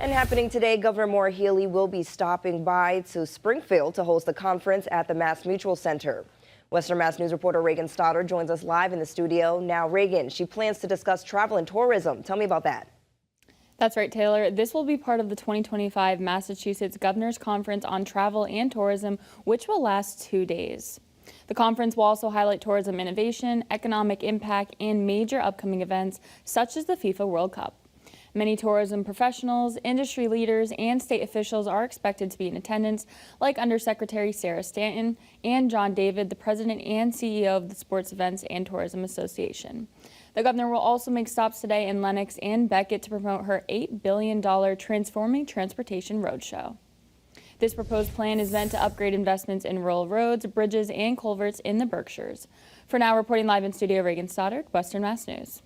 And happening today, Governor Healey will be stopping by to Springfield to host the conference at the Mass Mutual Center. Western Mass News reporter Reagan Stoddard joins us live in the studio. Now, Reagan, she plans to discuss travel and tourism. Tell me about that. That's right, Taylor. This will be part of the 2025 Massachusetts Governor's Conference on Travel and Tourism, which will last 2 days. The conference will also highlight tourism innovation, economic impact, and major upcoming events such as the FIFA World Cup. Many tourism professionals, industry leaders, and state officials are expected to be in attendance, like Undersecretary Sarah Stanton and John David, the president and CEO of the Sports Events and Tourism Association. The governor will also make stops today in Lenox and Beckett to promote her $8 billion Transforming Transportation Roadshow. This proposed plan is meant to upgrade investments in rural roads, bridges, and culverts in the Berkshires. For now, reporting live in studio, Reagan Stoddard, Western Mass News.